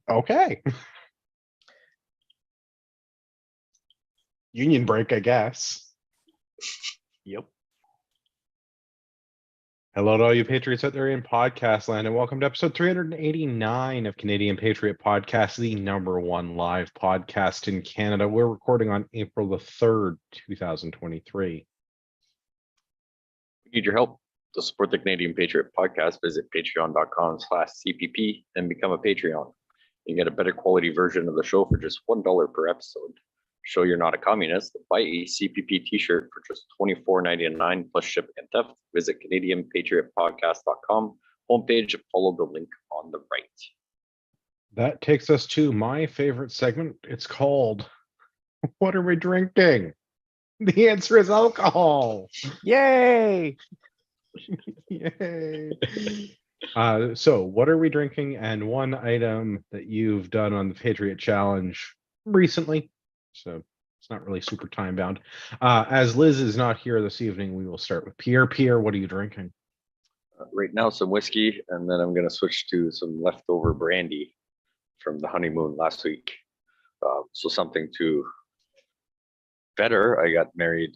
Okay. Union break, I guess. Yep. Hello to all you patriots out there in podcast land, and welcome to episode 389 of Canadian Patriot Podcast, the #1 live podcast in Canada. We're recording on April the 3rd, 2023. We need your help. To support the Canadian Patriot Podcast, visit patreon.com/CPP and become a Patreon. You get a better quality version of the show for just $1 per episode. Show you're not a communist. Buy a CPP t-shirt for just $24.99 plus ship and theft. Visit CanadianPatriotPodcast.com homepage and follow the link on the right. That takes us to my favorite segment. It's called What Are We Drinking? The answer is alcohol. Yay! Yay. So what are we drinking? And one item that you've done on the Patriot Challenge recently. So it's not really super time bound. As Liz is not here this evening, we will start with Pierre. Pierre, what are you drinking? Right now, some whiskey, and then I'm going to switch to some leftover brandy from the honeymoon last week. So something to better. I got married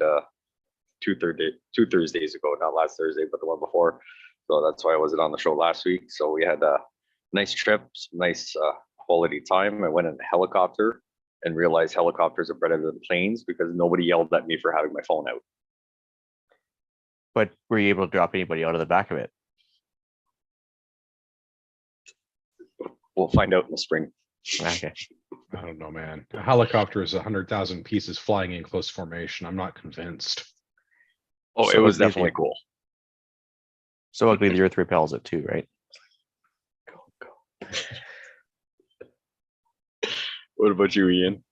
two Thursdays ago, not last Thursday, but the one before. So that's why I wasn't on the show last week. So we had a nice trip, nice quality time. I went in a helicopter and realized helicopters are better than planes because nobody yelled at me for having my phone out. But were you able to drop anybody out of the back of it? We'll find out in the spring. Okay. I don't know, man. A helicopter is 100,000 pieces flying in close formation. I'm not convinced. Oh, So it was ugly definitely they- cool. So ugly the earth repels it too, right? Go. What about you, Ian?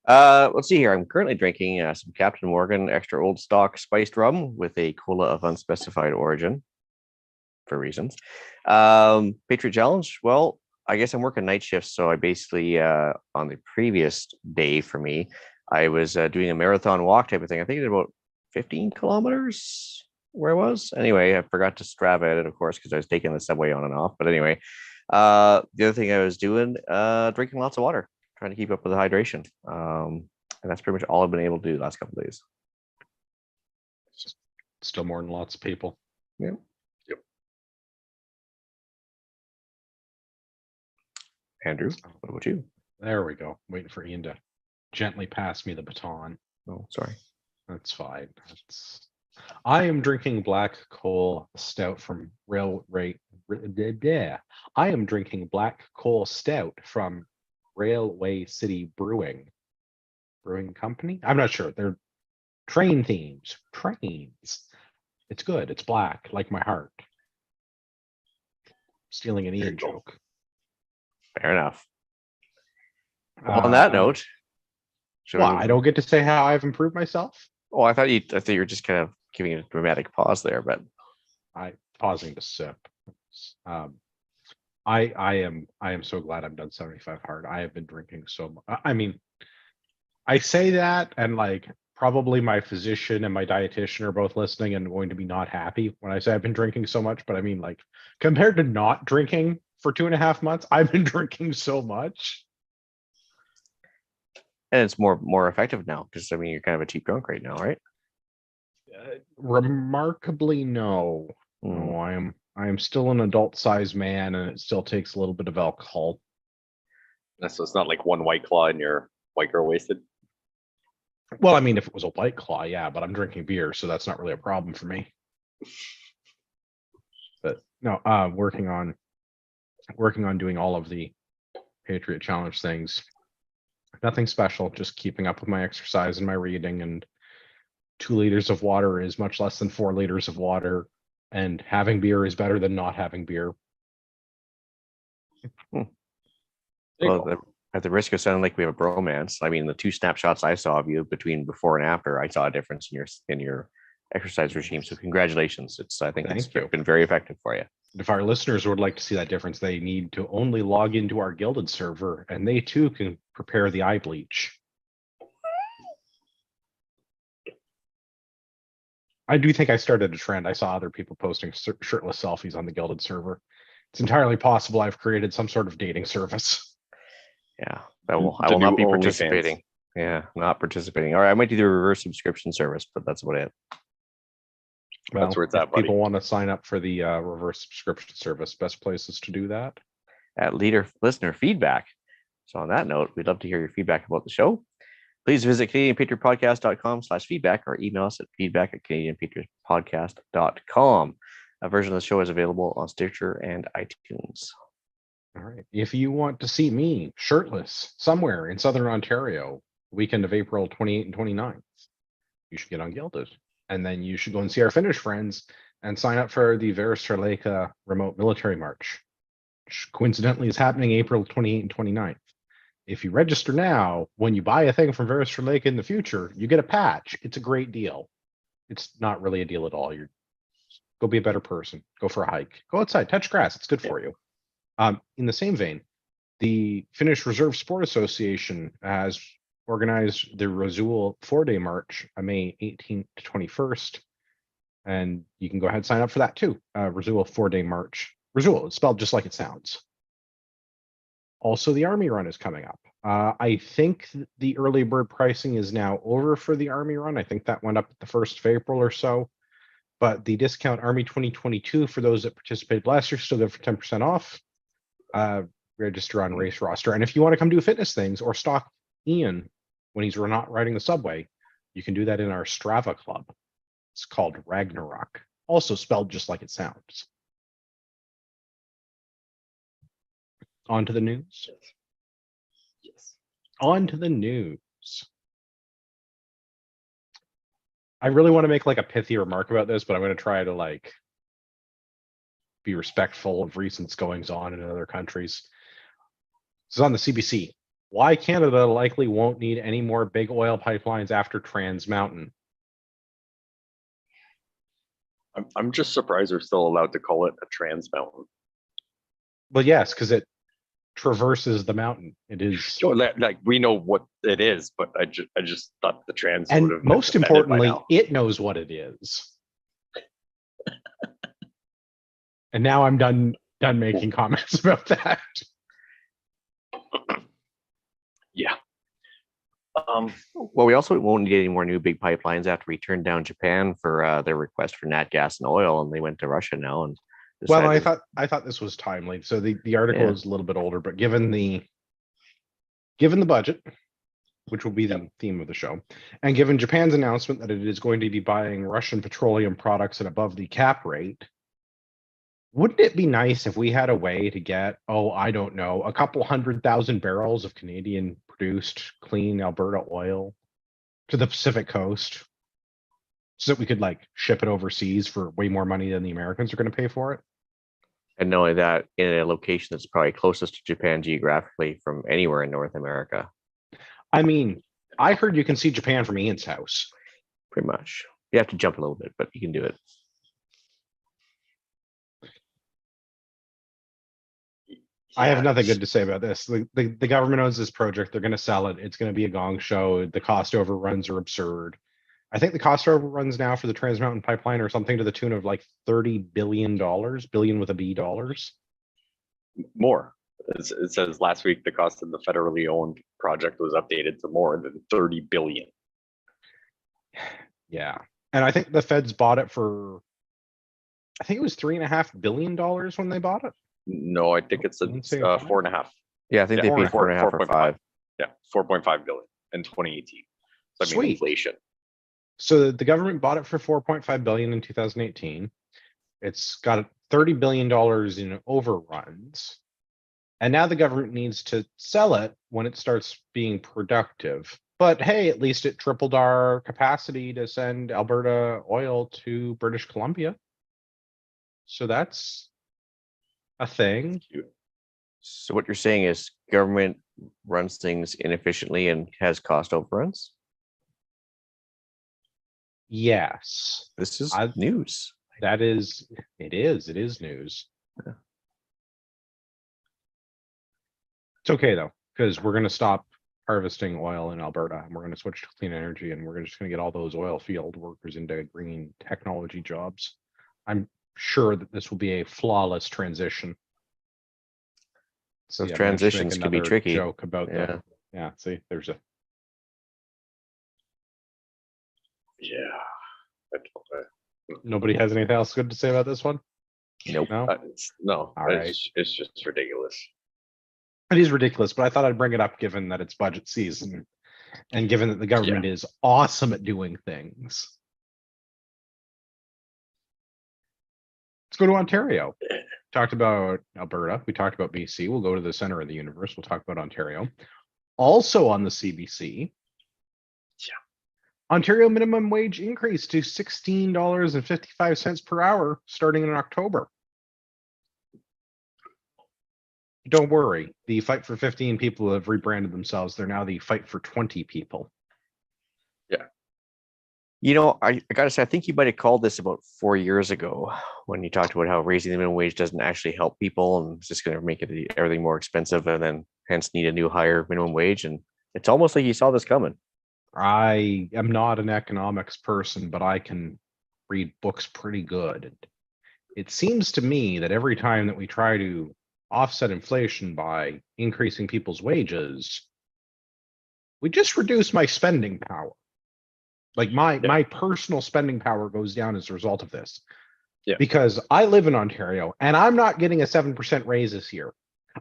Let's see here. I'm currently drinking some Captain Morgan extra old stock spiced rum with a cola of unspecified origin for reasons. Patriot Challenge. Well, I guess I'm working night shifts, so I basically on the previous day for me, I was doing a marathon walk type of thing. I think it did about 15 kilometers where I was. Anyway, I forgot to Strava it, of course, because I was taking the subway on and off. But anyway, the other thing I was doing, drinking lots of water, trying to keep up with the hydration. And that's pretty much all I've been able to do the last couple of days. Still more than lots of people. Yeah. Andrew, what about you? There we go. Waiting for Ian to gently pass me the baton. Oh, sorry. That's fine. I am drinking Black Coal Stout from Railway City Brewing Company. I'm not sure. They're trains. It's good. It's black, like my heart. Stealing an There you Ian go. joke. Fair enough. Well, on that note, should we Well, move I on? don't get to say how I've improved myself. Oh, I thought you were just kind of giving a dramatic pause there, but I pausing to sip. I am so glad I've done 75 hard. I have been drinking so much. I mean, I say that, and like probably my physician and my dietitian are both listening and going to be not happy when I say I've been drinking so much. But I mean, like compared to not drinking for 2.5 months, I've been drinking so much. and it's more effective now because I mean you're kind of a cheap drunk right now, right? Remarkably, no. Mm. No, I am still an adult-sized man, and it still takes a little bit of alcohol. So it's not like one White Claw and your White Girl wasted. Well, I mean, if it was a White Claw, yeah, but I'm drinking beer, so that's not really a problem for me. But no, working on doing all of the Patriot Challenge things. Nothing special, just keeping up with my exercise and my reading, and 2 liters of water is much less than 4 liters of water, and having beer is better than not having beer. There you Well, go. at the risk of sounding like we have a bromance, I mean the 2 snapshots I saw of you between before and after, I saw a difference in your exercise regime. So congratulations. I think it's Thank you. been very effective for you. If our listeners would like to see that difference, they need to only log into our Gilded server, and they too can prepare the eye bleach. I do think I started a trend. I saw other people posting shirtless selfies on the Gilded server. It's entirely possible I've created some sort of dating service. Yeah, The I will not new be OnlyFans. participating. Yeah, not participating. All right, I might do the reverse subscription service, but that's about it. Well, That's where it's if at, buddy. people want to sign up for the reverse subscription service, best places to do that. At listener feedback. So on that note, we'd love to hear your feedback about the show. Please visit CanadianPatriotPodcast.com/feedback or email us at feedback@CanadianPatriotPodcast.com. A version of the show is available on Stitcher and iTunes. All right. If you want to see me shirtless somewhere in Southern Ontario, weekend of April 28th and 29th, you should get on Gilded. And then you should go and see our Finnish friends and sign up for the Veristraleka Remote Military March, which coincidentally is happening April 28th and 29th. If you register now, when you buy a thing from Veristraleka in the future, you get a patch. It's a great deal. It's not really a deal at all. Go be a better person. Go for a hike. Go outside, touch grass. It's good for you. In the same vein, the Finnish Reserve Sport Association has organized the Razul 4-day march on May 18th to 21st. And you can go ahead and sign up for that too. Razul 4-day march. Razul, it's spelled just like it sounds. Also, the Army Run is coming up. I think the early bird pricing is now over for the Army Run. I think that went up at the 1st of April or so. But the discount Army 2022 for those that participated last year still good for 10% off. Register on Race Roster. And if you want to come do fitness things or stalk Ian when he's not riding the subway, you can do that in our Strava club. It's called Ragnarok, also spelled just like it sounds. On to the news. Yes. On to the news. I really want to make like a pithy remark about this, but I'm going to try to like be respectful of recent goings on in other countries. This is on the CBC. Why Canada likely won't need any more big oil pipelines after Trans Mountain. I'm just surprised they're still allowed to call it a Trans Mountain. Well, yes, because it traverses the mountain. It is. So like we know what it is, but I just thought the trans would And have most been defended by importantly, now. it knows what it is. And now I'm done making comments about that. Yeah. Well, we also won't need any more new big pipelines after we turned down Japan for their request for nat gas and oil, and they went to Russia now. And Well, I decided- thought this was timely. So the article Yeah. is a little bit older, but given the budget, which will be the theme of the show, and given Japan's announcement that it is going to be buying Russian petroleum products at above the cap rate, wouldn't it be nice if we had a way to get, I don't know, a couple 100,000 barrels of Canadian produced clean Alberta oil to the Pacific coast so that we could like ship it overseas for way more money than the Americans are going to pay for it? and not only that, in a location that's probably closest to Japan geographically from anywhere in North America. I mean, I heard you can see Japan from Ian's house. Pretty much. You have to jump a little bit, but you can do it. I have nothing good to say about this. The government owns this project. They're going to sell it. It's going to be a gong show. The cost overruns are absurd. I think the cost overruns now for the Trans Mountain Pipeline are something to the tune of like $30 billion, billion with a B dollars. More. It says last week the cost of the federally owned project was updated to more than 30 billion. Yeah. And I think the feds bought it for, I think it was $3.5 billion when they bought it. No, I think it's Didn't say a five. 4.5. Yeah, I think Yeah, they paid 4.5 or 4.5. 5. Yeah, 4.5 billion in 2018. So I mean, Sweet. inflation. So the government bought it for 4.5 billion in 2018. It's got $30 billion in overruns. And now the government needs to sell it when it starts being productive. But hey, at least it tripled our capacity to send Alberta oil to British Columbia. So that's a thing. So what you're saying is government runs things inefficiently and has cost overruns? Yes, This is I- news. it is news. Yeah. It's okay though, because we're going to stop harvesting oil in Alberta and we're going to switch to clean energy and we're just going to get all those oil field workers into green technology jobs. I'm sure that this will be a flawless transition. Those I meant to make transitions can be another tricky. Joke about Yeah. the, yeah, see, there's a, Yeah. I don't- nobody has anything else good to say about this one? Nope. No? No, All right. it's just ridiculous. It is ridiculous, but I thought I'd bring it up given that it's budget season and given that the government is awesome at doing things. Let's go to Ontario. Talked about Alberta. We talked about BC. We'll go to the center of the universe. We'll talk about Ontario. Also on the CBC. Ontario minimum wage increase to $16.55 per hour starting in October. Don't worry, the Fight for 15 people have rebranded themselves. They're now the Fight for 20 people. You know, I gotta say, I think you might have called this about 4 years ago when you talked about how raising the minimum wage doesn't actually help people and it's just going to make everything more expensive and then hence need a new higher minimum wage. And it's almost like you saw this coming. I am not an economics person, but I can read books pretty good. And it seems to me that every time that we try to offset inflation by increasing people's wages, we just reduce my spending power. Like my personal spending power goes down as a result of this. Yeah. Because I live in Ontario and I'm not getting a 7% raise this year.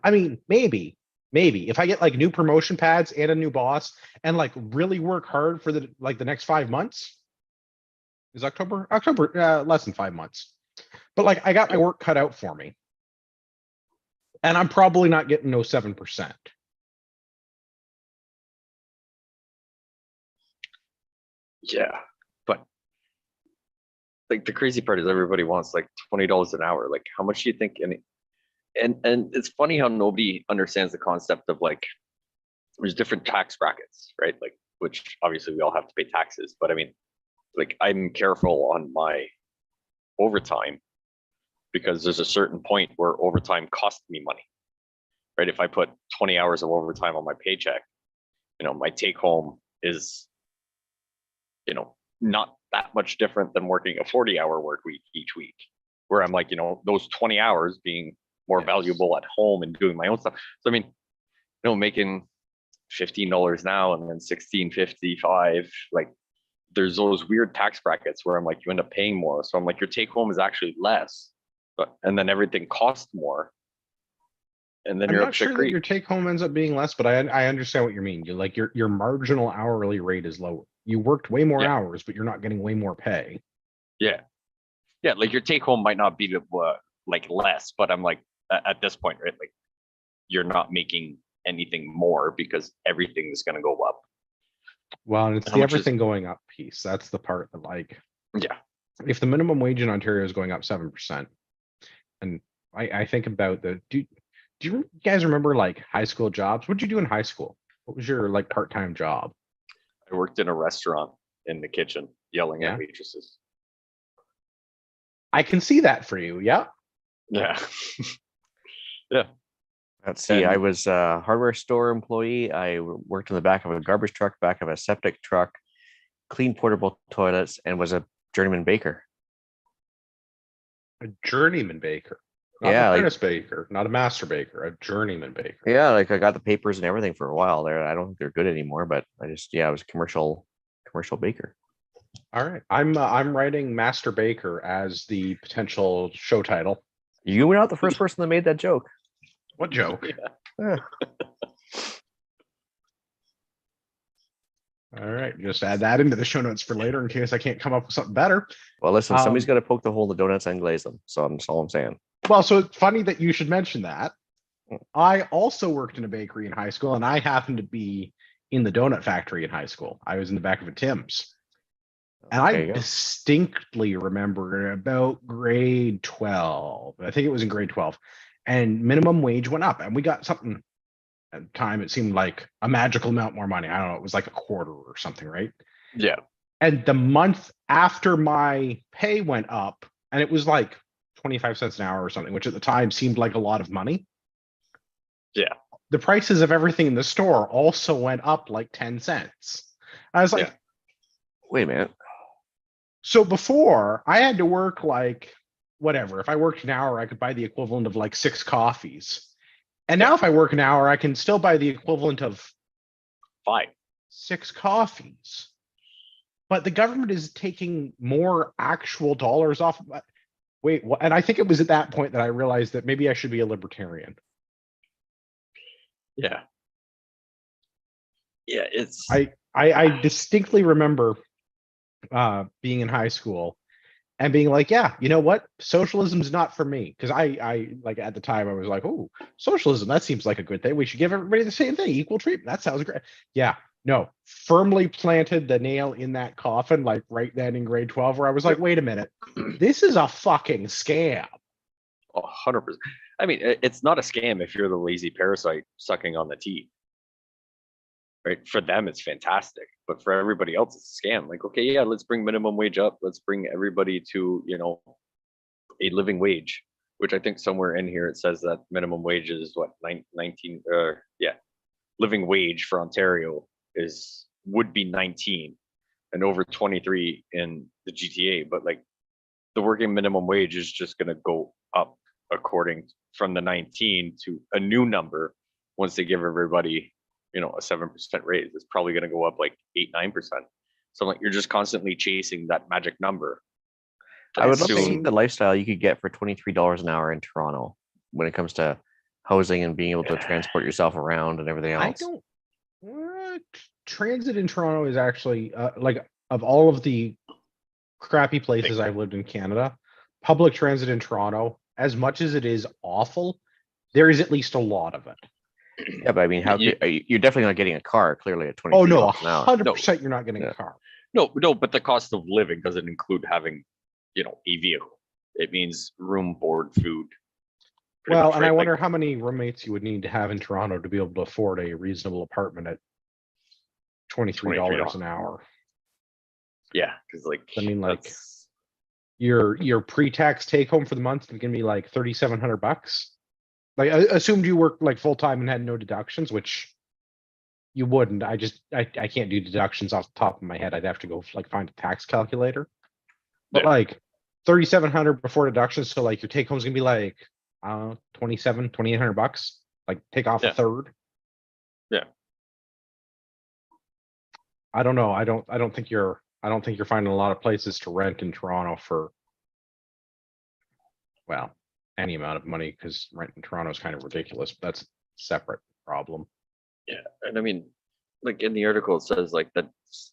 I mean, maybe if I get like new promotion pads and a new boss and like really work hard for the next 5 months. Is October less than 5 months. But like I got my work cut out for me. And I'm probably not getting no 7%. Yeah, but like the crazy part is everybody wants like $20 an hour. Like, how much do you think? And it's funny how nobody understands the concept of like there's different tax brackets, right? Like, which obviously we all have to pay taxes, but I mean, like I'm careful on my overtime because there's a certain point where overtime costs me money, right? If I put 20 hours of overtime on my paycheck, my take home is not that much different than working a 40-hour work week each week, where I'm like, those 20 hours being more valuable at home and doing my own stuff. So I mean, making $15 now and then $16.55, like there's those weird tax brackets where I'm like, you end up paying more. So I'm like, your take home is actually less, and then everything costs more. And then I'm you're not up sure the that creek. your take home ends up being less, but I understand what you mean. You like your marginal hourly rate is lower. You worked way more hours, but you're not getting way more pay. Yeah. Like your take home might not be like less, but I'm like at this point, right? Like you're not making anything more because everything is going to go up. Well, and it's How the much is- everything going up piece. That's the part that like, Yeah. if the minimum wage in Ontario is going up 7%, and I think about do you guys remember like high school jobs? What did you do in high school? What was your like part-time job? I worked in a restaurant in the kitchen yelling Yeah. at waitresses. I can see that for you. Yeah. Yeah. Let's see. I And- was a hardware store employee. I worked in the back of a garbage truck, back of a septic truck, cleaned portable toilets, and was a journeyman baker. A journeyman baker. Not Yeah, an like- apprentice baker, not a master baker, a journeyman baker. Yeah, like I got the papers and everything for a while there. I don't think they're good anymore, but I was a commercial baker. All right. I'm writing Master Baker as the potential show title. You were not the first person that made that joke. What joke? Yeah. All right. Just add that into the show notes for later in case I can't come up with something better. Well, listen, somebody's Um, got to poke the hole in the donuts and glaze them. So that's all I'm saying. Well, so it's funny that you should mention that. I also worked in a bakery in high school, and I happened to be in the donut factory in high school. I was in the back of a Tim's. And There I you go. distinctly remember about grade 12. I think it was in grade 12. And minimum wage went up, and we got something at the time. It seemed like a magical amount more money. I don't know. It was like a quarter or something, right? Yeah. And the month after my pay went up, and it was like 25 cents an hour or something, which at the time seemed like a lot of money. Yeah. The prices of everything in the store also went up like 10 cents. I was like, Wait a minute. so before I had to work like whatever. If I worked an hour, I could buy the equivalent of like 6 coffees. And Yeah. now if I work an hour, I can still buy the equivalent of 5. 6 coffees. But the government is taking more actual dollars off. Wait, what? And I think it was at that point that I realized that maybe I should be a libertarian. Yeah. Yeah, it's I distinctly remember being in high school and being like, yeah, you know what? Socialism's not for me. Because I like at the time I was like, oh, socialism, that seems like a good thing. We should give everybody the same thing, equal treatment. That sounds great. Yeah, no, firmly planted the nail in that coffin, like right then in grade 12, where I was like, wait a minute, this is a fucking scam. 100%. I mean, it's not a scam if you're the lazy parasite sucking on the tea. Right? For them, it's fantastic, but for everybody else, it's a scam. Like, okay, yeah, let's bring minimum wage up. Let's bring everybody to, a living wage, which I think somewhere in here it says that minimum wage is what 19 living wage for Ontario would be 19 and over 23 in the GTA, but like the working minimum wage is just going to go up according from the 19 to a new number once they give everybody a 7% raise. It's probably going to go up like 8-9%. So like you're just constantly chasing that magic number. I would love to see Soon- the lifestyle you could get for $23 an hour in Toronto when it comes to housing and being able to transport yourself around and everything I else. don't. What? Transit in Toronto is actually like of all of the crappy places I've lived in Canada, public transit in Toronto, as much as it is awful, there is at least a lot of it. Yeah, but I mean, you're definitely not getting a car clearly at $23 Oh no, an hour. 100% you're not getting Yeah. a car. No, but the cost of living doesn't include having, a vehicle. It means room, board, food. pretty Well, much, and right? I Like, wonder how many roommates you would need to have in Toronto to be able to afford a reasonable apartment at $23 an hour. yeah, because like I mean, like that's- your pre-tax take home for the month is gonna be like $3,700. Like I assumed you worked like full time and had no deductions, which you wouldn't. I can't do deductions off the top of my head. I'd have to go like find a tax calculator. But Yeah. like 3,700 before deductions, so like your take home's gonna be like 2,800 bucks. Like take off Yeah. a third. Yeah. I don't know. I don't think you're finding a lot of places to rent in Toronto for, well, any amount of money, because rent in Toronto is kind of ridiculous, but that's a separate problem. Yeah, and I mean, like in the article, it says like that's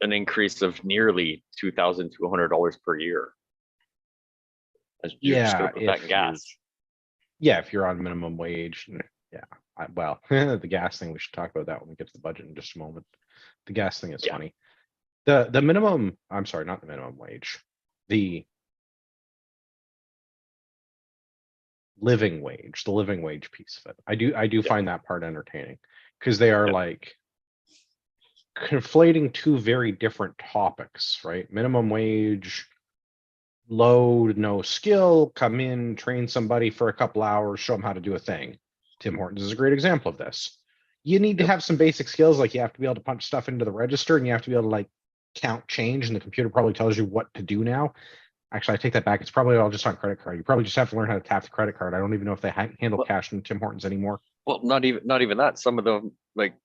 an increase of nearly $2,200 per year. You're just gonna put that in gas. Yeah, if you're on minimum wage. Yeah. Well, the gas thing, we should talk about that when we get to the budget in just a moment. The gas thing is Yeah. funny. The minimum, I'm sorry, not the minimum wage. The living wage piece of it. I do Yeah. find that part entertaining because they are Yeah. like conflating two very different topics, right? Minimum wage, low to no skill, come in, train somebody for a couple hours, show them how to do a thing. Tim Hortons is a great example of this. You need to Yep. have some basic skills, like you have to be able to punch stuff into the register and you have to be able to like count change, and the computer probably tells you what to do now. Actually, I take that back. It's probably all just on credit card. You probably just have to learn how to tap the credit card. I don't even know if they handle Well- cash in Tim Hortons anymore. Well, not even that. Some of them like,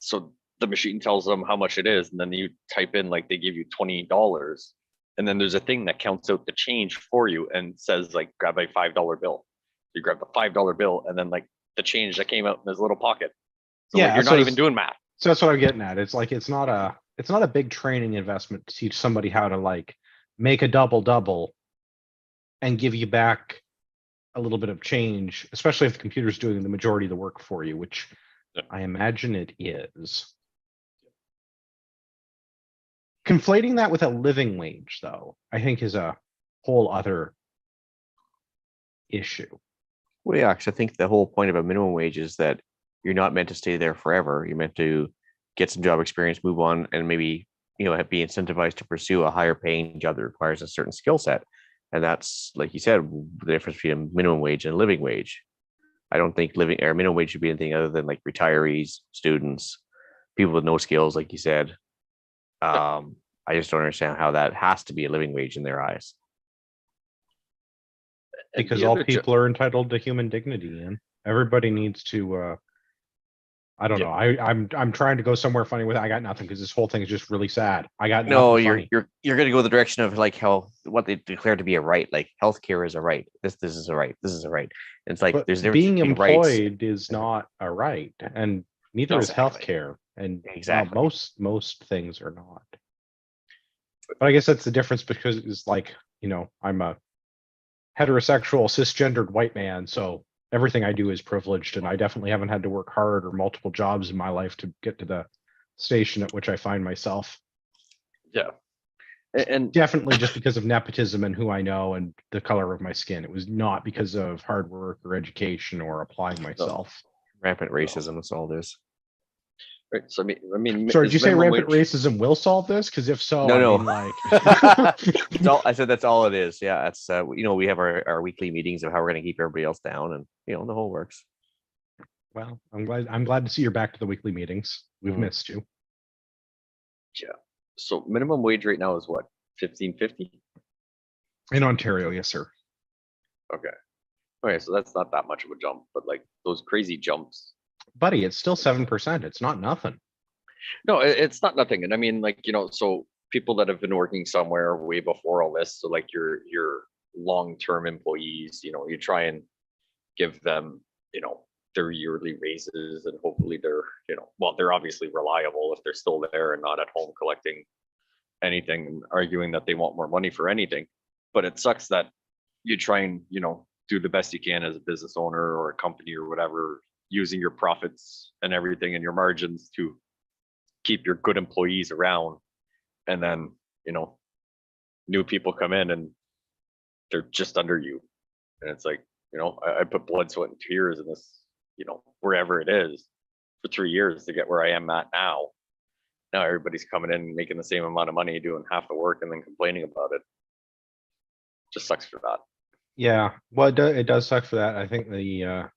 so the machine tells them how much it is, and then you type in like they give you $20, and then there's a thing that counts out the change for you and says like grab a $5 bill. You grab the $5 bill, and then like the change that came out in this little pocket. So Yeah, like, you're so not it's- even doing math. So that's what I'm getting at. It's like it's not a big training investment to teach somebody how to like make a double and give you back a little bit of change, especially if the computer's doing the majority of the work for you, which Yeah. I imagine it is. Conflating that with a living wage, though, I think is a whole other issue. Well, yeah, because I think the whole point of a minimum wage is that you're not meant to stay there forever. You're meant to get some job experience, move on, and maybe be incentivized to pursue a higher paying job that requires a certain skill set. And that's, like you said, the difference between a minimum wage and a living wage. I don't think living or minimum wage should be anything other than like retirees, students, people with no skills, like you said. I just don't understand how that has to be a living wage in their eyes. And Because the all other jo- people are entitled to human dignity, and everybody needs to. I don't Yeah. know. I'm trying to go somewhere funny with it. I got nothing because this whole thing is just really sad. I got No, nothing you're funny. you're going to go the direction of like how what they declare to be a right, like healthcare is a right. This is a right. This is a right. And it's like But there's a difference being between rights. employed is not a right, and neither is Exactly. healthcare. And well, Exactly. most things are not. But I guess that's the difference because it's like, I'm a heterosexual cisgendered white man, so everything I do is privileged, and I definitely haven't had to work hard or multiple jobs in my life to get to the station at which I find myself. Yeah. And Definitely just because of nepotism and who I know and the color of my skin. It was not because of hard work or education or applying myself. Rampant racism. That's all it is. right, so I mean, Sorry, did is you say minimum rampant wage? racism will solve this? Because if so, No, I no. mean, like, That's all I said. That's all it is. Yeah, that's we have our weekly meetings of how we're going to keep everybody else down, and the whole works. well, I'm glad to see you're back to the weekly meetings. We've missed you. Yeah. So minimum wage right now is what? 15.50? In Ontario, yes, sir. Okay. Okay, so that's not that much of a jump, but like those crazy jumps. Buddy, it's still 7%. It's not nothing. No, it's not nothing. And I mean, like, so people that have been working somewhere way before all this, so like your long-term employees, you try and give them, their yearly raises, and hopefully they're, well, they're obviously reliable if they're still there and not at home collecting anything and arguing that they want more money for anything. But it sucks that you try and, do the best you can as a business owner or a company or whatever, using your profits and everything and your margins to keep your good employees around. And then, new people come in and they're just under you. And it's like, I put blood, sweat, and tears in this, wherever it is for 3 years to get where I am at now. Now everybody's coming in making the same amount of money, doing half the work, and then complaining about it. Just sucks for that. Yeah, well, it does suck for that. I think the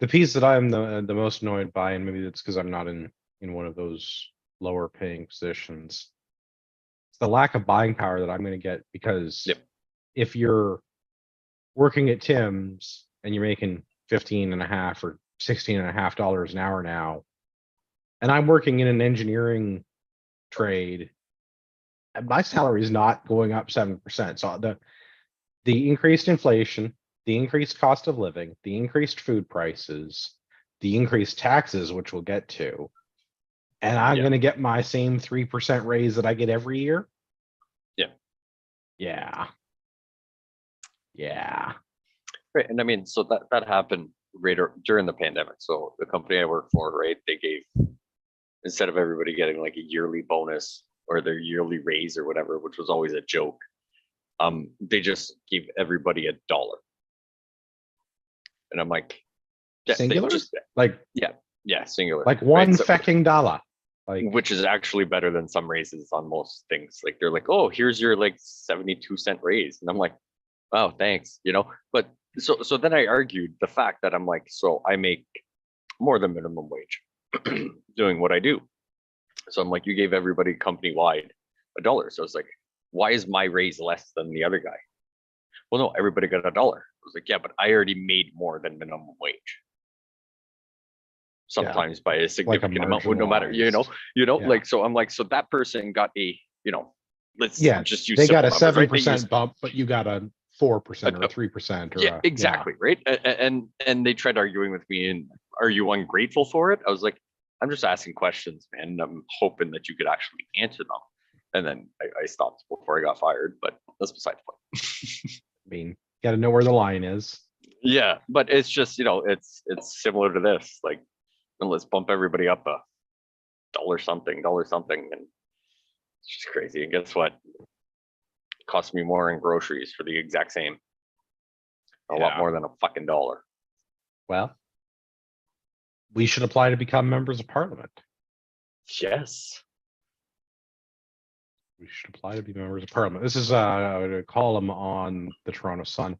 piece that I'm the most annoyed by, and maybe it's because I'm not in one of those lower paying positions, it's the lack of buying power that I'm going to get. Because Yep. if you're working at Tim's and you're making 15.5 or $16.5 an hour now, and I'm working in an engineering trade, my salary is not going up 7%. So the increased inflation, the increased cost of living, the increased food prices, the increased taxes, which we'll get to, and I'm Yeah. going to get my same 3% raise that I get every year. Yeah. Yeah. Yeah. Right. And I mean, so that happened during the pandemic. So the company I work for, right, they gave, instead of everybody getting like a yearly bonus or their yearly raise or whatever, which was always a joke, they just gave everybody $1. And I'm like, yeah, Singular? just Like, yeah, singular. like one right? So, fecking dollar. Like, which is actually better than some raises on most things. Like they're like, oh, here's your like 72-cent raise. And I'm like, wow, thanks, But so then I argued the fact that I'm like, so I make more than minimum wage doing what I do. So I'm like, you gave everybody company wide $1. So it's like, why is my raise less than the other guy? Well, no, everybody got $1. I was like, yeah, but I already made more than minimum wage. Sometimes by a significant amount, no matter, marginalized. Yeah. like, so I'm like, so that person got a, let's just use they got a simple numbers, 7% bump, but you got a 4% or 3% or yeah, exactly, right. And they tried arguing with me, and are you ungrateful for it? I was like, I'm just asking questions, man, and I'm hoping that you could actually answer them. And then I stopped before I got fired, but that's beside the point. I mean, got to know where the line is. Yeah, but it's just, it's similar to this, like, and let's bump everybody up a dollar something, and it's just crazy. And guess what? It cost me more in groceries for the exact same. A lot more than a fucking dollar. Well, we should apply to become members of parliament. Yes. We should apply to be members of parliament. This is a column on the Toronto Sun.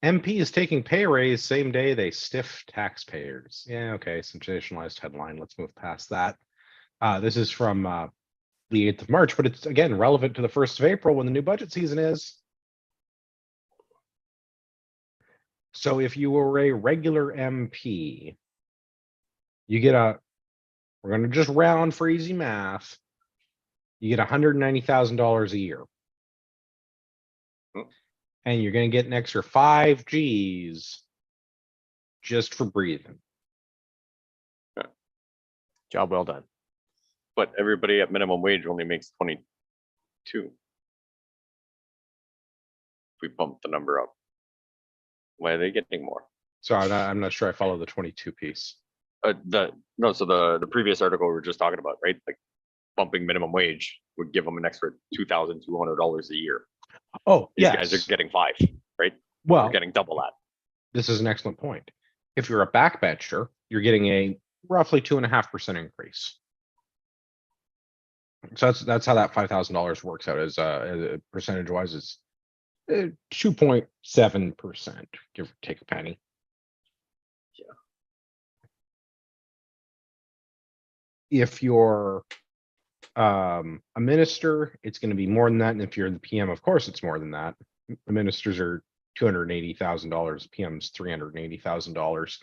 MP is taking pay raise same day they stiff taxpayers. Yeah, okay, sensationalized headline. Let's move past that. This is from the 8th of March, but it's again relevant to the 1st of April when the new budget season is. So if you were a regular MP, you get we're going to just round for easy math. You get $190,000 a year. Hmm. And you're going to get an extra 5 Gs just for breathing. Job well done. But everybody at minimum wage only makes 22. If we bump the number up, why are they getting more? So I'm not sure I follow the 22 piece. So the previous article we were just talking about, right? Like bumping minimum wage would give them an extra $2,200 a year. Oh, These yes. guys are getting 5, right? Well, We're getting double that. this is an excellent point. If you're a backbencher, you're getting a roughly 2.5% increase. So that's how that $5,000 works out as percentage wise is 2.7%, give or take a penny. Yeah. If you're a minister, it's going to be more than that, and if you're the PM, of course, it's more than that. The ministers are $280,000. PM's $380,000.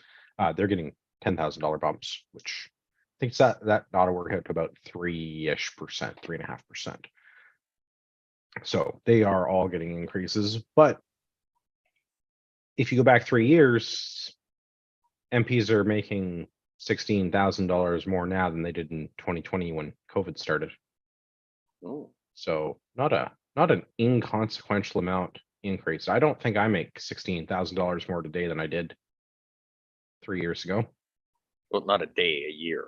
They're getting $10,000 bumps, which I think that ought to work out to about 3-ish percent, 3.5%. So they are all getting increases. But if you go back 3 years, MPs are making $16,000 more now than they did in 2020 when COVID started. Oh. So not an inconsequential amount increase. I don't think I make $16,000 more today than I did 3 years ago. Well, not a day, a year.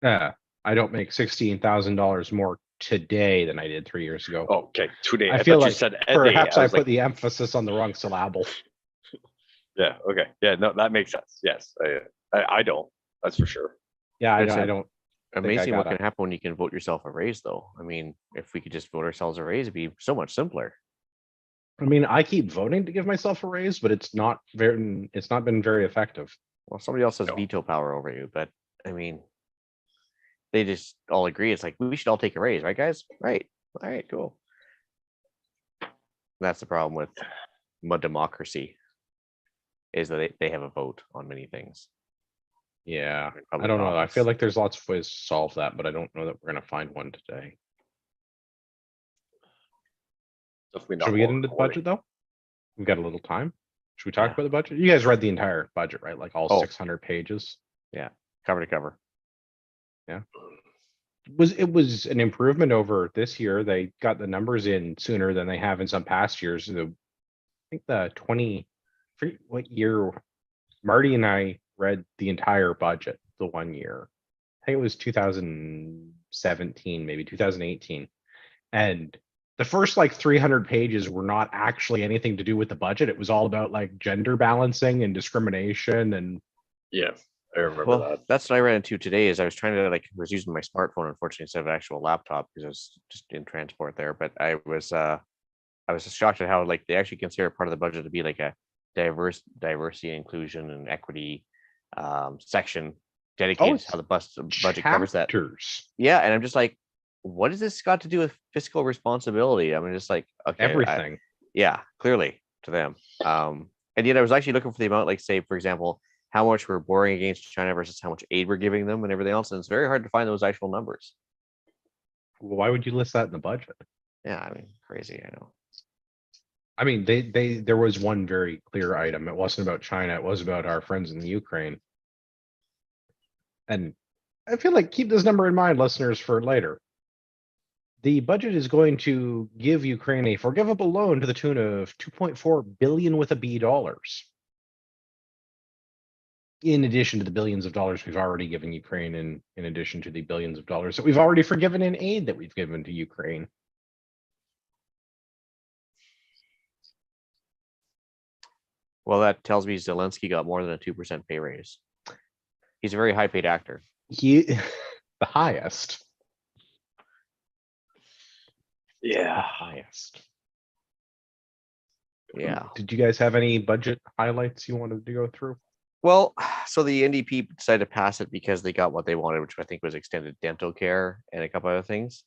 I don't make $16,000 more today than I did 3 years ago. Oh, okay, today. I feel thought like you said a day. perhaps I was put like, the emphasis on the wrong syllable. yeah, okay, yeah, no, that makes sense. Yes, I don't. That's for sure. Yeah, It's I don't. amazing what gotta- can happen when you can vote yourself a raise, though. I mean, if we could just vote ourselves a raise, it'd be so much simpler. I mean, I keep voting to give myself a raise, but it's not been very effective. Well, somebody else has No. veto power over you, but I mean, they just all agree. It's like we should all take a raise, right, guys? Right. All right, cool. That's the problem with democracy, is that they have a vote on many things. Yeah, in I public don't know. I feel office. like there's lots of ways to solve that, but I don't know that we're gonna find one today. Definitely not Should we get more into the recording. budget though? We've got a little time. Should we talk Yeah. about the budget? You guys read the entire budget, right? Like all Oh. 600 pages. Cover to cover. It was an improvement over this year. They got the numbers in sooner than they have in some past years. I think what year Marty and I read the entire budget the one year. I think it was 2017, maybe 2018. And the first like 300 pages were not actually anything to do with the budget. It was all about like gender balancing and discrimination and Yeah, I remember Well, that. that's what I ran into today. Is I was trying to was using my smartphone, unfortunately, instead of an actual laptop because I was just in transport there. But I was just shocked at how like they actually consider part of the budget to be like a diversity, inclusion, and equity section dedicated it's to how the budget covers that. chapters. Yeah, and I'm just like, what does this got to do with fiscal responsibility? I'm just like, okay, Everything. yeah, clearly to them. And yet I was actually looking for the amount, like say, for example, how much we're borrowing against China versus how much aid we're giving them and everything else. And it's very hard to find those actual numbers. Why would you list that in the budget? Yeah, I mean, crazy, I know. I mean, there was one very clear item. It wasn't about China. It was about our friends in the Ukraine. And I feel like keep this number in mind, listeners, for later. The budget is going to give Ukraine a forgivable loan to the tune of $2.4 billion with a B dollars. In addition to the billions of dollars we've already given Ukraine, and in addition to the billions of dollars that we've already forgiven in aid that we've given to Ukraine. Well, that tells me Zelensky got more than a 2% pay raise. He's a very high paid actor. He, the highest. The Yeah. highest. Yeah. Did you guys have any budget highlights you wanted to go through? Well, so the NDP decided to pass it because they got what they wanted, which I think was extended dental care and a couple other things.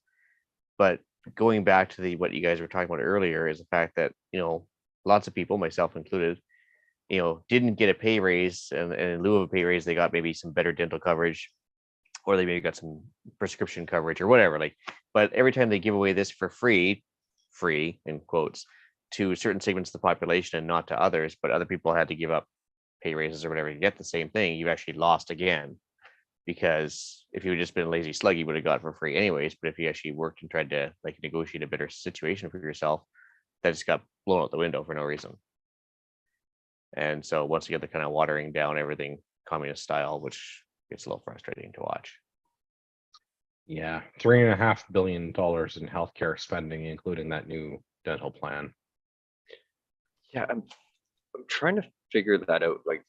But going back to what you guys were talking about earlier is the fact that, lots of people, myself included, didn't get a pay raise, and in lieu of a pay raise, they got maybe some better dental coverage, or they maybe got some prescription coverage or whatever. But every time they give away this for free in quotes, to certain segments of the population and not to others, but other people had to give up pay raises or whatever to get the same thing, you've actually lost again. Because if you had just been a lazy slug, you would have got it for free anyways. But if you actually worked and tried to negotiate a better situation for yourself, that just got blown out the window for no reason. And so once again, they're kind of watering down everything communist style, which gets a little frustrating to watch. Yeah, $3.5 billion in healthcare spending, including that new dental plan. Yeah, I'm trying to figure that out. Like,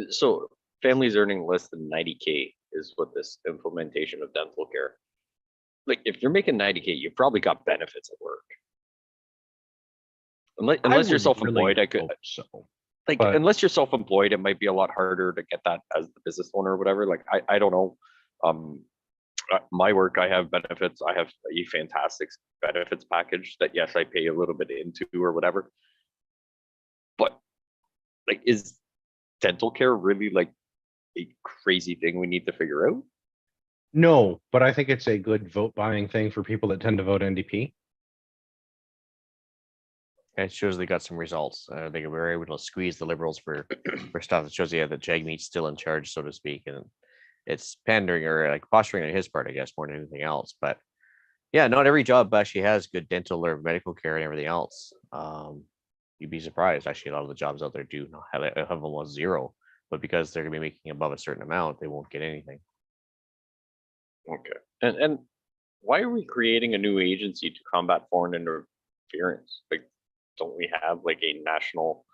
so families earning less than 90K is what this implementation of dental care. Like, if you're making 90K, you've probably got benefits at work. Unless you're would self-employed, really I could hope so. like, but- unless you're self-employed, it might be a lot harder to get that as the business owner or whatever. Like, I don't know. My work, I have benefits. I have a fantastic benefits package that, yes, I pay a little bit into or whatever. But like, is dental care really like a crazy thing we need to figure out? No, but I think it's a good vote buying thing for people that tend to vote NDP. And it shows they got some results. They were able to squeeze the liberals for stuff. It shows that Jagmeet's still in charge, so to speak, and it's pandering or like posturing on his part, I guess, more than anything else. But yeah, not every job actually has good dental or medical care and everything else. You'd be surprised. Actually, a lot of the jobs out there do not have almost zero, but because they're going to be making above a certain amount, they won't get anything. Okay. And why are we creating a new agency to combat foreign interference? Like, don't we have like a national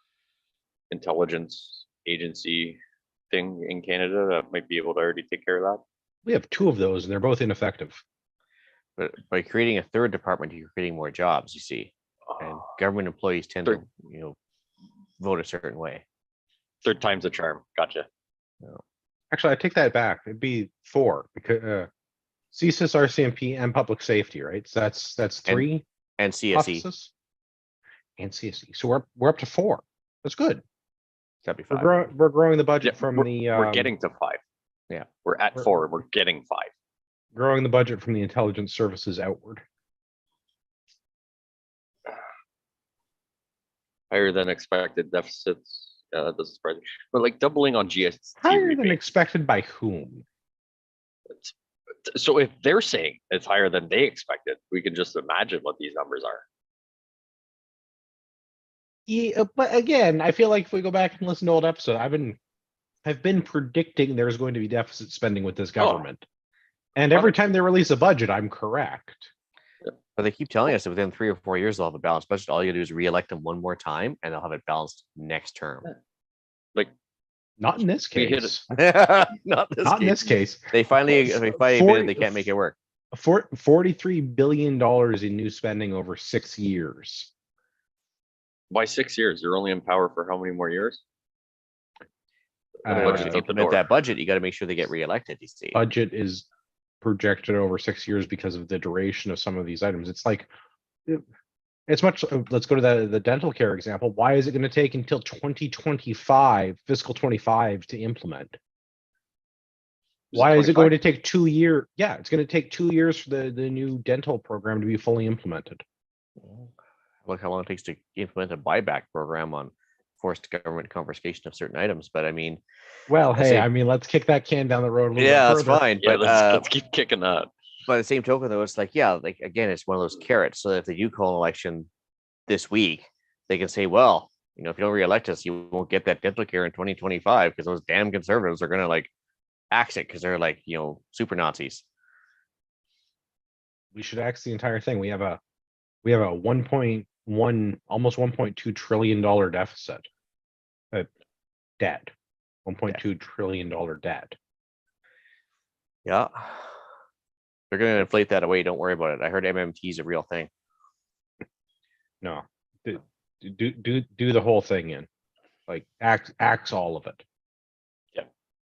intelligence agency thing in Canada that might be able to already take care of that? We have two of those, and they're both ineffective. But by creating a third department, you're creating more jobs, you see. And government employees tend to, vote a certain way. Third time's a charm. Gotcha. Actually, I take that back. It'd be 4 because CSIS, RCMP, and public safety, right? So that's 3 And CSE. offices. And CSE. So we're up to 4. That's good. That'd be 5. We're growing the budget Yeah, from we're getting to 5. Yeah. We're at 4. We're getting 5. growing the budget from the intelligence services outward. Higher than expected deficits. Doesn't surprise me. But like doubling on GST Higher than rebates. expected by whom? So if they're saying it's higher than they expected, we can just imagine what these numbers are. Yeah, but again, I feel like if we go back and listen to old episode, I've been predicting there's going to be deficit spending with this government. And every time they release a budget, I'm correct. But they keep telling us that within 3 or 4 years they'll have a balanced budget. All you do is re-elect them one more time, and they'll have it balanced next term. Like, Not in this We hit case. Not this Not in case. this case. They finally admitted they can't make it work. $43 billion in new spending over 6 years. why 6 years? You're only in power for how many more years? Otherwise, budget's to out the implement door. that budget, you got to make sure they get re-elected. You see, Budget is projected over 6 years because of the duration of some of these items. It's like it's much. Let's go to the dental care example. Why is it going to take until 2025, fiscal 25, to implement? Why is it going to take 2 years? Yeah, it's going to take 2 years for the new dental program to be fully implemented. look how long it takes to implement a buyback program on forced government confiscation of certain items. But I mean, Well, I hey, say- I mean, let's kick that can down the road a little yeah, bit that's further. fine. Yeah, But let's keep kicking that. by the same token, though, it's like, yeah, like again, it's one of those carrots. So if they do call an election this week, they can say, well, if you don't reelect us, you won't get that dental care in 2025 because those damn conservatives are going to like axe it because they're like, super Nazis. We should axe the entire thing. We have a 1.1, almost $1.2 trillion deficit. Debt. $1.2 trillion debt. Yeah. They're going to inflate that away. Don't worry about it. I heard MMT is a real thing. No, do the whole thing in, like axe all of it.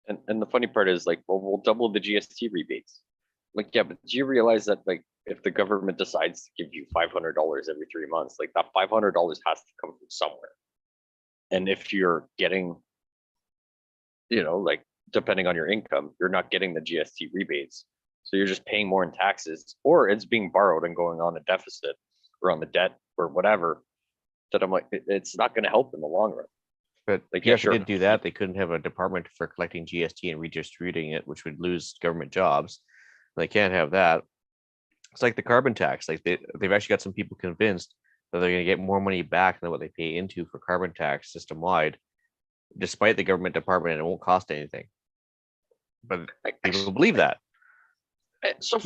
And the funny part is like, well, we'll double the GST rebates. Like, yeah, but do you realize that like if the government decides to give you $500 every 3 months, like that $500 has to come from somewhere. And if you're getting, like depending on your income, you're not getting the GST rebates. So you're just paying more in taxes, or it's being borrowed and going on a deficit or on the debt or whatever. That I'm like, it's not going to help in the long run. But Like, yeah, yeah, if they sure. didn't do that, they couldn't have a department for collecting GST and redistributing it, which would lose government jobs. They can't have that. It's like the carbon tax. Like they've actually got some people convinced that they're going to get more money back than what they pay into for carbon tax system wide, despite the government department, and it won't cost anything. But people believe that. So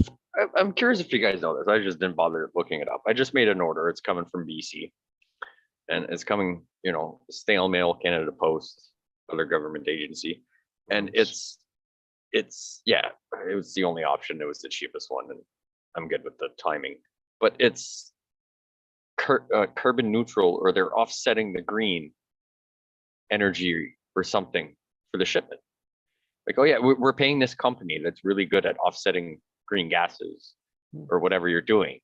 I'm curious if you guys know this. I just didn't bother looking it up. I just made an order. It's coming from BC, and it's coming, snail mail, Canada Post, other government agency, and it's yeah, it was the only option. It was the cheapest one, and I'm good with the timing. But it's carbon neutral, or they're offsetting the green energy or something for the shipment. Like, oh yeah, we're paying this company that's really good at offsetting green gases or whatever you're doing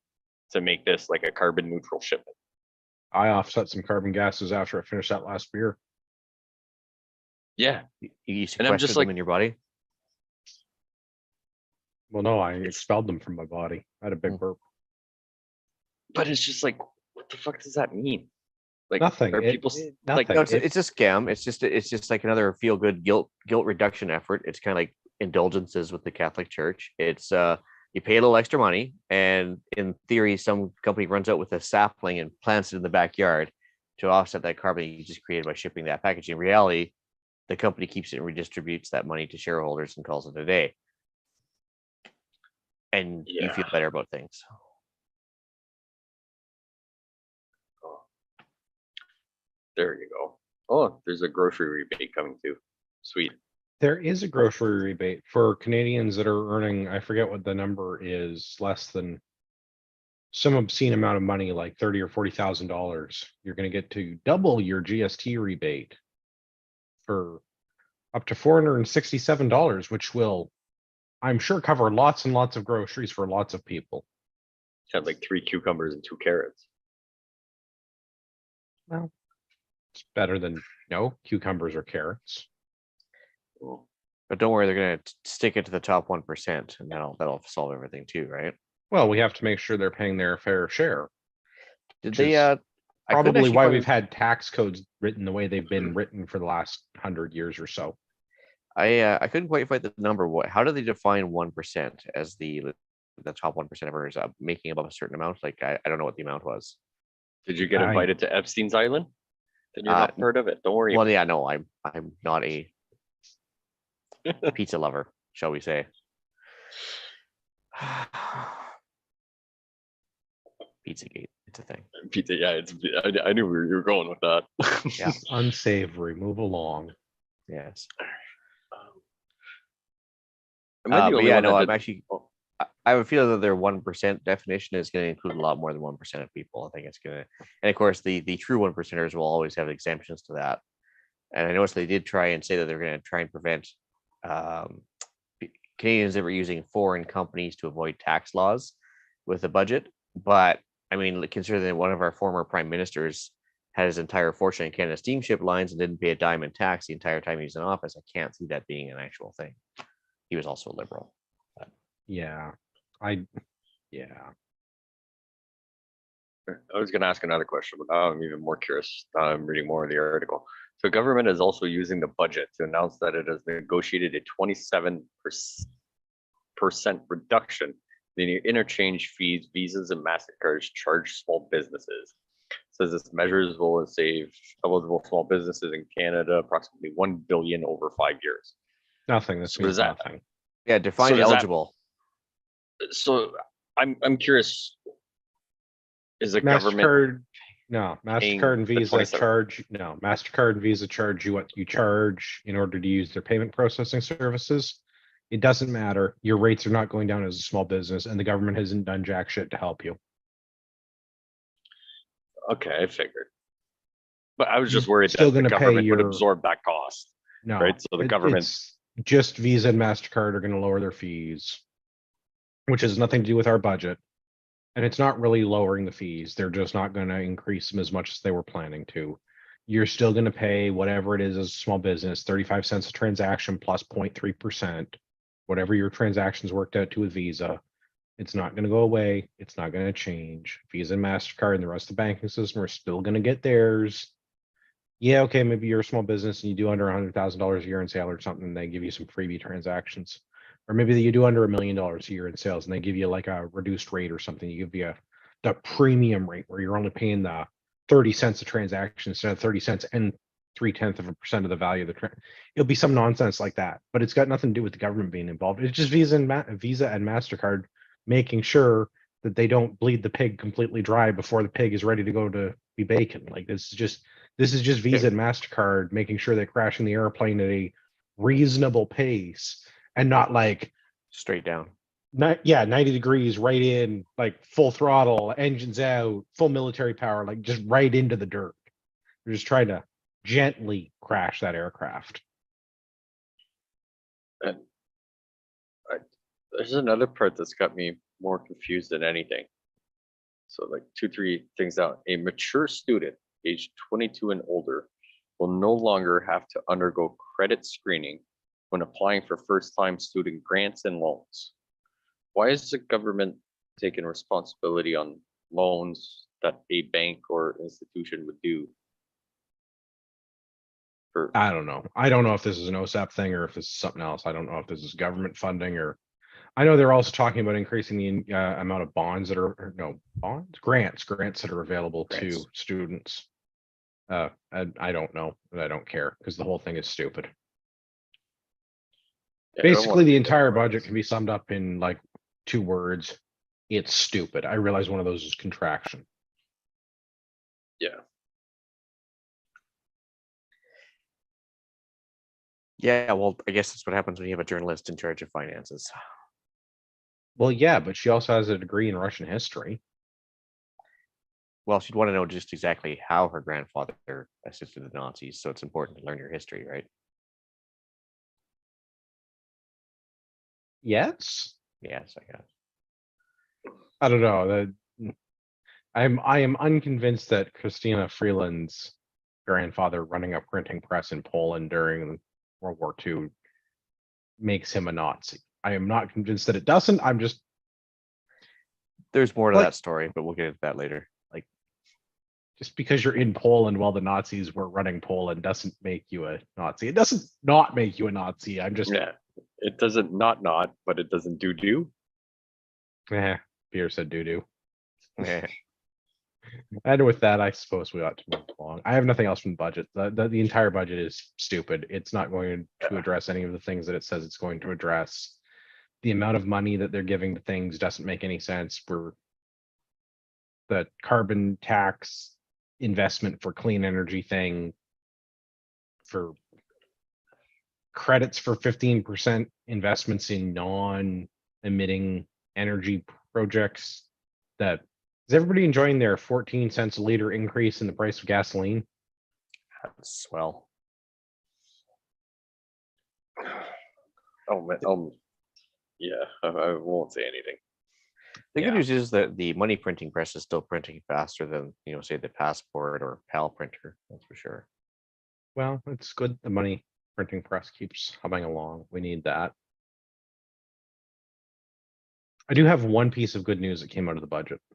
to make this like a carbon neutral shipment. I offset some carbon gases after I finished that last beer. Yeah. You And I'm just sequestered them like- in your body. Well, no, I expelled them from my body. I had a big burp. But it's just like, what the fuck does that mean? Like, Nothing. are It- people it- like, nothing. No, it's a scam. It's just like another feel good guilt reduction effort. It's kind of like indulgences with the Catholic Church. It's you pay a little extra money, and in theory, some company runs out with a sapling and plants it in the backyard to offset that carbon you just created by shipping that package. In reality, the company keeps it and redistributes that money to shareholders and calls it a day. And you feel Yeah. better about things. there you go. Oh, there's a grocery rebate coming too. Sweet. There is a grocery rebate for Canadians that are earning, I forget what the number is, less than some obscene amount of money, like $30,000 or $40,000. You're going to get to double your GST rebate for up to $467, which will, I'm sure, cover lots and lots of groceries for lots of people. Had like 3 cucumbers and 2 carrots. Well, it's better than no cucumbers or carrots. Oh, But don't worry, they're going to stick it to the top 1%, and that'll solve everything too, right? Well, we have to make sure they're paying their fair share. Did Which they? is I couldn't Probably actually why find- we've had tax codes written the way they've been written for the last 100 years or so. I couldn't quite find the number. How do they define 1% as the top 1% of earners making above a certain amount? Like I don't know what the amount was. did you get I- invited to Epstein's Island? Then you're not part of it. Don't worry. Well, yeah, no, I'm not a pizza lover, shall we say? Pizzagate, it's a thing. Pizza, yeah, I knew where you were going with that. Yeah. Unsavory. Move along. Yes. Am I the But only yeah, one no, that I'm did- actually. I have a feeling that their 1% definition is going to include a lot more than 1% of people. I think it's going to, and of course, the true 1%ers will always have exemptions to that. And I noticed they did try and say that they're going to try and prevent Canadians that were using foreign companies to avoid tax laws with the budget. But I mean, considering that one of our former prime ministers had his entire fortune in Canada Steamship Lines and didn't pay a dime in tax the entire time he was in office, I can't see that being an actual thing. He was also a liberal. Yeah. Yeah. I was going to ask another question, but now I'm even more curious. I'm reading more of the article. So government is also using the budget to announce that it has negotiated a 27% reduction in the interchange fees, visas, and MasterCards charged small businesses. It says this measures will save eligible small businesses in Canada approximately $1 billion over 5 years. Nothing. This So means does that- nothing. Yeah, define does that- eligible. So I'm curious. Is the government MasterCard, no, paying MasterCard and the Visa 27? charge, no, MasterCard and Visa charge you what you charge in order to use their payment processing services. It doesn't matter. Your rates are not going down as a small business, and the government hasn't done jack shit to help you. Okay, I figured. But I was just worried Still that the gonna pay government would your- absorb that cost. No, Right, so the government- it's just Visa and MasterCard are going to lower their fees, which has nothing to do with our budget. And it's not really lowering the fees. They're just not going to increase them as much as they were planning to. You're still going to pay whatever it is as a small business, 35 cents a transaction plus 0.3%, whatever your transactions worked out to with Visa. It's not going to go away. It's not going to change. Visa and MasterCard and the rest of the banking system are still going to get theirs. Yeah, okay, maybe you're a small business and you do under $100,000 a year in sale or something, and they give you some freebie transactions. Or maybe you do under $1 million a year in sales and they give you like a reduced rate or something. You give you the premium rate where you're only paying the 30 cents a transaction instead of 30 cents and 0.3% of the value of the it'll be some nonsense like that. But it's got nothing to do with the government being involved. It's just Visa and MasterCard making sure that they don't bleed the pig completely dry before the pig is ready to go to be bacon. Like this is just Visa and MasterCard making sure they're crashing the airplane at a reasonable pace and not like Straight down. 90 degrees right in, like full throttle, engines out, full military power, like just right into the dirt. They're just trying to gently crash that aircraft. And there's another part that's got me more confused than anything. So like 2-3 things out. A mature student aged 22 and older will no longer have to undergo credit screening when applying for first-time student grants and loans. Why is the government taking responsibility on loans that a bank or institution would do? I don't know. I don't know if this is an OSAP thing or if this is something else. I don't know if this is government funding or I know they're also talking about increasing the amount of bonds that are, or no, bonds, grants that are available to Grants. students. I don't know, and I don't care because the whole thing is stupid. Yeah, I don't Basically, want the to entire think about budget it. can be summed up in like 2 words. It's stupid. I realize one of those is contraction. Yeah, Yeah, well, I guess that's what happens when you have a journalist in charge of finances. Well, yeah, but she also has a degree in Russian history. Well, she'd want to know just exactly how her grandfather assisted the Nazis, so it's important to learn your history, right? Yes. Yes, I guess. I don't know. I am unconvinced that Christina Freeland's grandfather running a printing press in Poland during World War II makes him a Nazi. I am not convinced that it doesn't. I'm just There's more to Like- that story, but we'll get into that later. Like, just because you're in Poland while the Nazis were running Poland doesn't make you a Nazi. It doesn't not make you a Nazi. I'm just yeah. It doesn't not, but it doesn't do. Peter said doo doo. eh, And with that, I suppose we ought to move along. I have nothing else from the budget. The entire budget is stupid. It's not going to address any of the things that it says it's going to address. The amount of money that they're giving to things doesn't make any sense. For the carbon tax investment for clean energy thing, for credits for 15% investments in non-emitting energy projects. That is everybody enjoying their 14 cents a liter increase in the price of gasoline? that's swell. Oh man, yeah, I won't say anything. The Yeah. good news is that the money printing press is still printing faster than, say the Passport or PAL printer. That's for sure. Well, it's good the money printing press keeps humming along. We need that. I do have one piece of good news that came out of the budget. I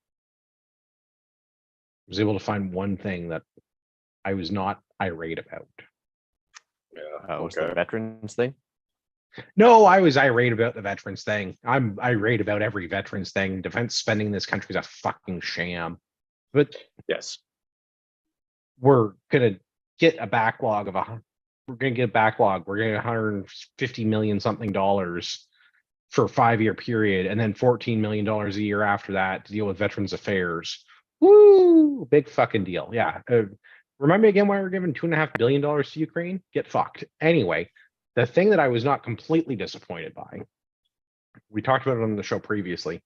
was able to find one thing that I was not irate about. Yeah, Was the veterans thing? No, I was irate about the veterans thing. I'm irate about every veterans thing. Defense spending in this country is a fucking sham. But yes. we're gonna get a backlog of we're gonna get a backlog. We're gonna get 150 million something dollars for a 5-year period, and then $14 million a year after that to deal with veterans affairs. Woo! Big fucking deal. Yeah. Remind me again why we're giving $2.5 billion to Ukraine? Get fucked. Anyway, the thing that I was not completely disappointed by, we talked about it on the show previously.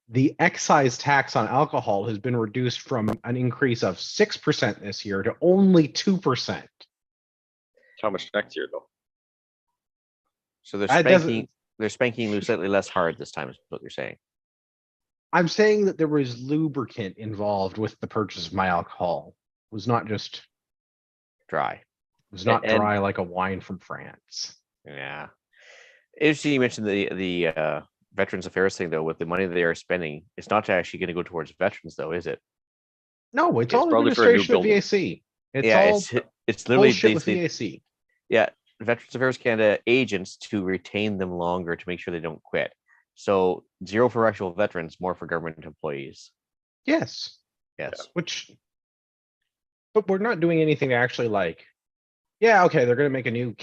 The excise tax on alcohol has been reduced from an increase of 6% this year to only 2%. How much next year though? So they're That doesn't- spanking you slightly less hard this time, is what you're saying. I'm saying that there was lubricant involved with the purchase of my alcohol. It was not just, it Dry. was not And- dry like a wine from France. Yeah. Interesting you mentioned the Veterans Affairs thing though, with the money they are spending, it's not actually going to go towards veterans though, is it? No, it's It's all probably for a new administration of building. VAC. It's Yeah, all it's literally bullshit with they- VAC. yeah, Veterans Affairs Canada agents to retain them longer to make sure they don't quit. So 0 for actual veterans, more for government employees. Yes, Yes. but we're not doing anything to actually like, yeah, okay, they're going to make a new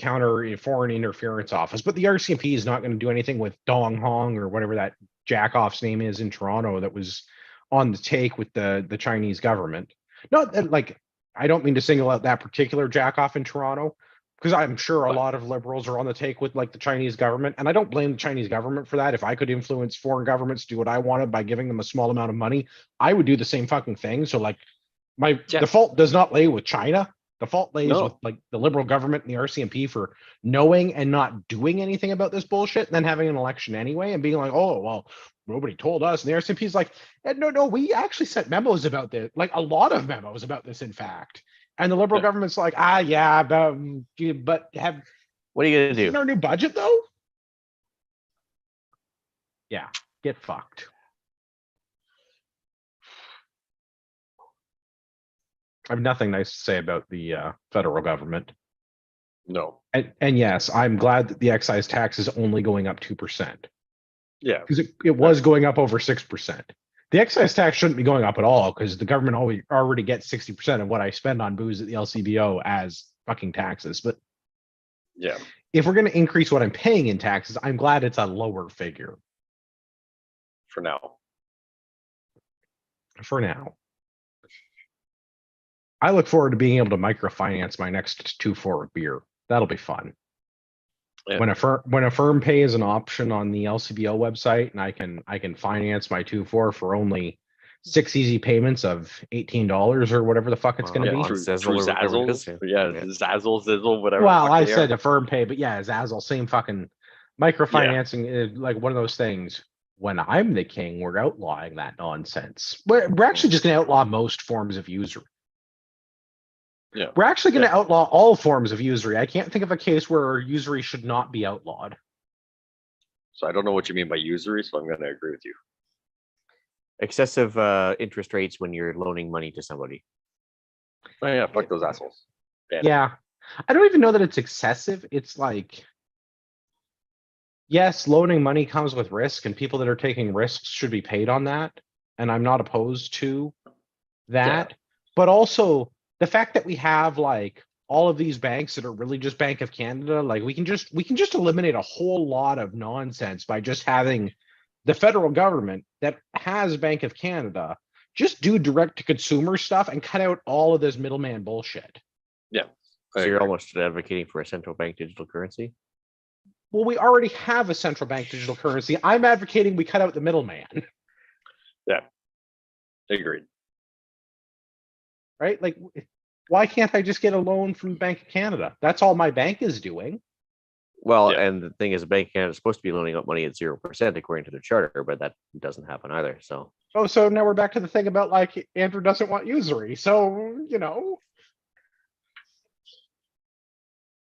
foreign interference office, but the RCMP is not going to do anything with Dong Hong or whatever that jackoff's name is in Toronto that was on the take with the Chinese government. Not that like, I don't mean to single out that particular jackoff in Toronto, because I'm sure a lot of liberals are on the take with like the Chinese government, and I don't blame the Chinese government for that. If I could influence foreign governments to do what I wanted by giving them a small amount of money, I would do the same fucking thing. So like, my Yeah. the fault does not lay with China. The fault lays No. with like the liberal government and the RCMP for knowing and not doing anything about this bullshit, and then having an election anyway and being like, oh well, nobody told us. And the RCMP is like, no, we actually sent memos about this, like a lot of memos about this, in fact. And the liberal Yeah. government's like, yeah, but have What are you going to in do? our new budget though? Yeah, get fucked. I have nothing nice to say about the federal government. No. And yes, I'm glad that the excise tax is only going up 2%, Yeah. because it was going up over 6%. The excise tax shouldn't be going up at all, because the government already gets 60% of what I spend on booze at the LCBO as fucking taxes. But Yeah. if we're going to increase what I'm paying in taxes, I'm glad it's a lower figure For now. for now. I look forward to being able to microfinance my next 2-4 beer. That'll be fun. Yeah. When a firm pays an option on the LCBO website, and I can finance my 2-4 for only 6 easy payments of $18 or whatever the fuck it's going to Yeah, be. on Through Zazzle or whatever it is, Zazzles. Yeah. yeah. Zazzle, Zizzle, whatever. Well, the fuck I they said are. a firm pay, but yeah, Zazzle, same fucking microfinancing is like one of those things. When I'm the king, we're outlawing that nonsense. We're actually just going to outlaw most forms of usury. Yeah. We're actually going to Yeah. outlaw all forms of usury. I can't think of a case where usury should not be outlawed. So I don't know what you mean by usury, so I'm going to agree with you. Excessive interest rates when you're loaning money to somebody. Oh yeah, fuck those assholes. Yeah. I don't even know that it's excessive. It's like, yes, loaning money comes with risk, and people that are taking risks should be paid on that. And I'm not opposed to that. But also the fact that we have like all of these banks that are really just Bank of Canada, like we can just eliminate a whole lot of nonsense by just having the federal government that has Bank of Canada just do direct to consumer stuff and cut out all of this middleman bullshit. Yeah. So you're almost advocating for a central bank digital currency? Well, we already have a central bank digital currency. I'm advocating we cut out the middleman. Agreed. Right? Like, why can't I just get a loan from Bank of Canada? That's all my bank is doing. Well, Yeah. and the thing is, the Bank of Canada is supposed to be loaning out money at 0% according to their charter, but that doesn't happen either. So Oh, so now we're back to the thing about like Andrew doesn't want usury. So,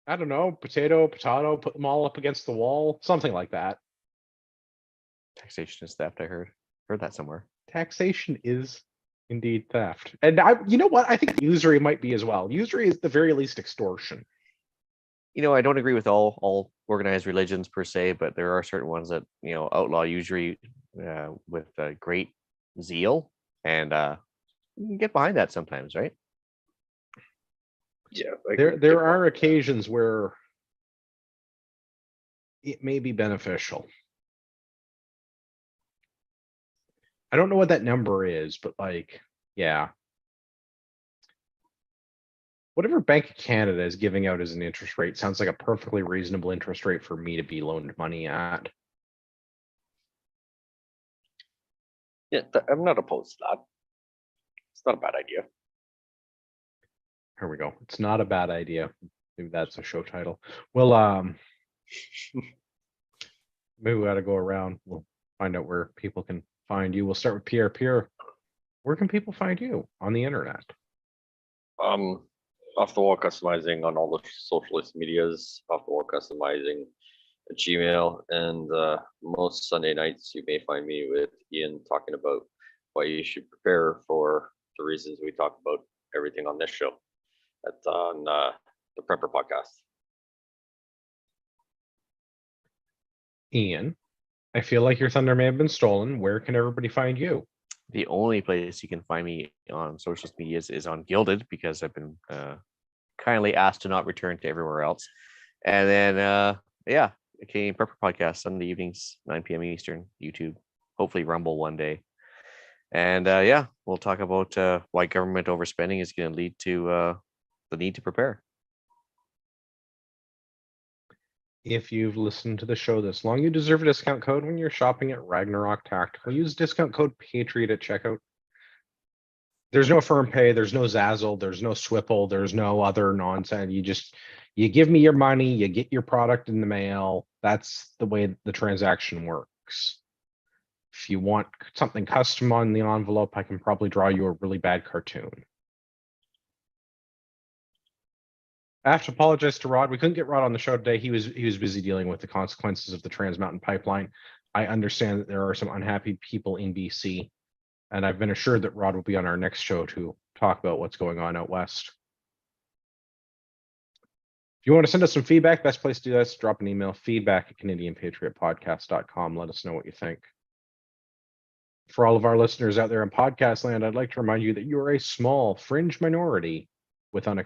I don't know, potato, put them all up against the wall, something like that. taxation is theft. I heard that somewhere. Taxation is indeed theft. And you know what? I think usury might be as well. Usury is the very least extortion. I don't agree with all organized religions per se, but there are certain ones that outlaw usury with great zeal, and you can get behind that sometimes, right? Yeah. There are occasions where it may be beneficial. I don't know what that number is, but like, yeah. Whatever Bank of Canada is giving out as an interest rate sounds like a perfectly reasonable interest rate for me to be loaned money at. Yeah, I'm not opposed to that. It's not a bad idea. Here we go. It's not a bad idea. Maybe that's a show title. Well, maybe we got to go around. We'll find out where people can find you? We'll start with Pierre. Pierre, where can people find you on the internet? Off the wall customizing on all the socialist medias, off the wall customizing at Gmail, and most Sunday nights you may find me with Ian talking about why you should prepare for the reasons we talk about everything on this show. That's on the Prepper Podcast. Ian, I feel like your thunder may have been stolen. Where can everybody find you? The only place you can find me on social media is on Gilded, because I've been kindly asked to not return to everywhere else. And then, yeah, the Canadian Prepper Podcast, Sunday evenings, 9 p.m. Eastern, YouTube, hopefully Rumble one day. And yeah, we'll talk about why government overspending is going to lead to the need to prepare. If you've listened to the show this long, you deserve a discount code when you're shopping at Ragnarok Tactical. Use discount code Patriot at checkout. There's no firm pay, there's no Zazzle, there's no Swipple, there's no other nonsense. You give me your money, you get your product in the mail. That's the way the transaction works. If you want something custom on the envelope, I can probably draw you a really bad cartoon. I have to apologize to Rod. We couldn't get Rod on the show today. He was busy dealing with the consequences of the Trans Mountain Pipeline. I understand that there are some unhappy people in BC, and I've been assured that Rod will be on our next show to talk about what's going on out west. If you want to send us some feedback, best place to do that is drop an email, feedback@CanadianPatriotPodcast.com. Let us know what you think. For all of our listeners out there in podcast land, I'd like to remind you that you are a small fringe minority with